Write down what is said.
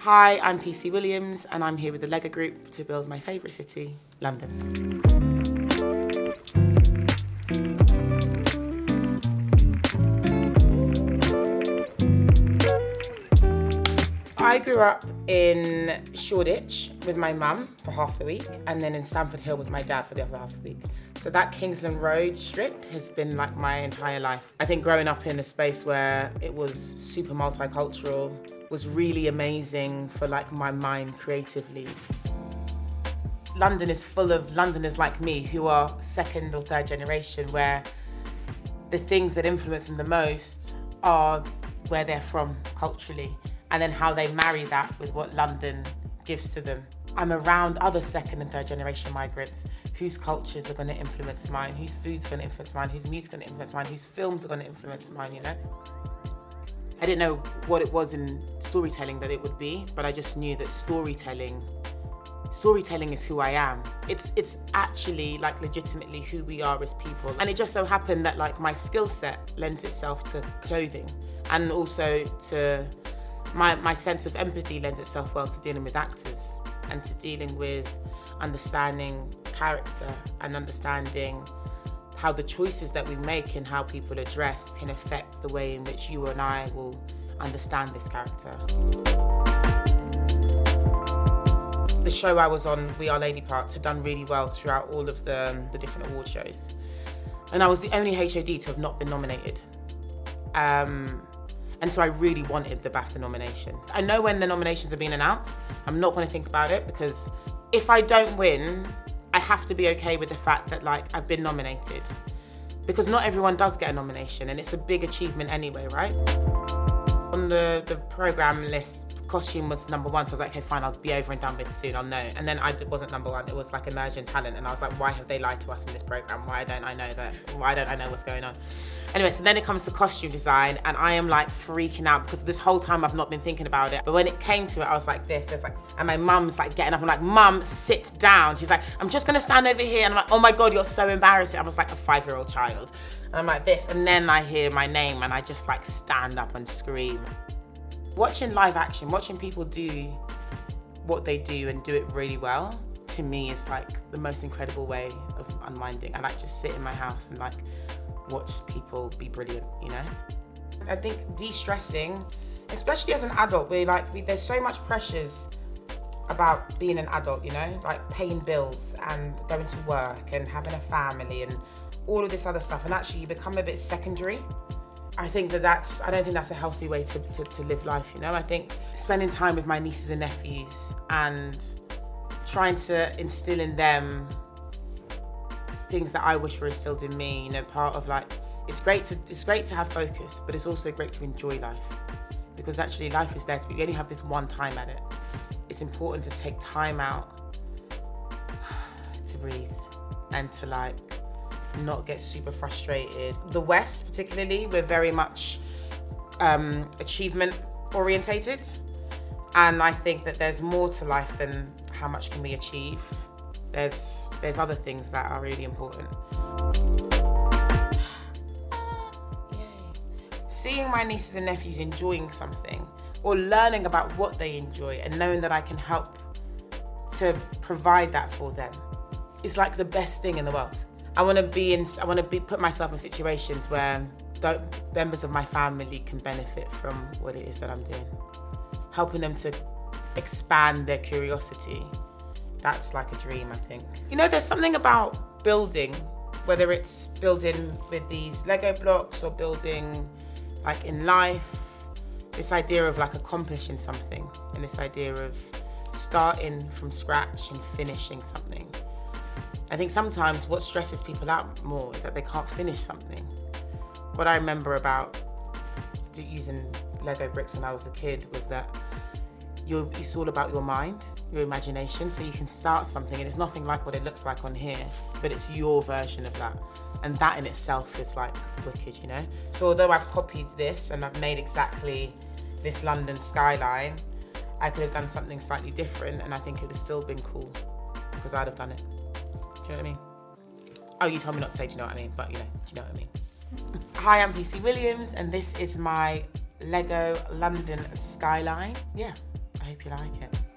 Hi, I'm PC Williams and I'm here with the Lego Group to build my favourite city, London. I grew up in Shoreditch with my mum for half the week and then in Stamford Hill with my dad for the other half of the week. So that Kingsland Road strip has been like my entire life. I think growing up in a space where it was super multicultural was really amazing for like my mind creatively. London is full of Londoners like me who are second or third generation, where the things that influence them the most are where they're from culturally, and then how they marry that with what London gives to them. I'm around other second and third generation migrants whose cultures are going to influence mine, whose food's going to influence mine, whose music's going to influence mine, whose films are going to influence mine, you know? I didn't know what it was in storytelling that it would be, but I just knew that storytelling is who I am. It's actually like legitimately who we are as people. And it just so happened that like my skill set lends itself to clothing, and also to my sense of empathy lends itself well to dealing with actors and to dealing with understanding character and understanding how the choices that we make and how people are dressed can affect the way in which you and I will understand this character. The show I was on, We Are Lady Parts, had done really well throughout all of the different award shows. And I was the only HOD to have not been nominated. And so I really wanted the BAFTA nomination. I know when the nominations are being announced, I'm not going to think about it, because if I don't win, I have to be okay with the fact that like I've been nominated, because not everyone does get a nomination, and it's a big achievement anyway, right? On the program list, costume was number one, so I was like, okay, fine, I'll be over and done with soon, I'll know. And then I wasn't number one, it was like emerging talent, and I was like, why have they lied to us in this program? Why don't I know that? Why don't I know what's going on? Anyway, so then it comes to costume design, and I am like freaking out because this whole time I've not been thinking about it. But when it came to it, I was like and my mum's like getting up, I'm like, Mum, sit down. She's like, I'm just gonna stand over here. And I'm like, oh my God, you're so embarrassing. I was like a 5-year-old child. And I'm like this, and then I hear my name and I just like stand up and scream. Watching live action, watching people do what they do and do it really well, to me is like the most incredible way of unwinding. I like just sit in my house and like watch people be brilliant, you know? I think de-stressing, especially as an adult, there's so much pressures about being an adult, you know? Like paying bills and going to work and having a family and all of this other stuff, and actually you become a bit secondary. I don't think that's a healthy way to live life, you know? I think spending time with my nieces and nephews and trying to instill in them things that I wish were instilled in me, you know, part of like, it's great to have focus, but it's also great to enjoy life, because actually life is there to be, you only have this one time at it. It's important to take time out to breathe and to like, not get super frustrated. The West particularly, we're very much achievement orientated, and I think that there's more to life than how much can we achieve. There's other things that are really important. Seeing my nieces and nephews enjoying something or learning about what they enjoy and knowing that I can help to provide that for them is like the best thing in the world. I want to put myself in situations where the members of my family can benefit from what it is that I'm doing. Helping them to expand their curiosity. That's like a dream, I think. You know, there's something about building, whether it's building with these Lego blocks or building like in life, this idea of like accomplishing something and this idea of starting from scratch and finishing something. I think sometimes what stresses people out more is that they can't finish something. What I remember about using Lego bricks when I was a kid was that it's all about your mind, your imagination. So you can start something and it's nothing like what it looks like on here, but it's your version of that. And that in itself is like wicked, you know? So although I've copied this and I've made exactly this London skyline, I could have done something slightly different and I think it would have still been cool because I'd have done it. Do you know what I mean? Oh, you told me not to say, do you know what I mean? But you know, do you know what I mean? Hi, I'm PC Williams and this is my Lego London skyline. Yeah, I hope you like it.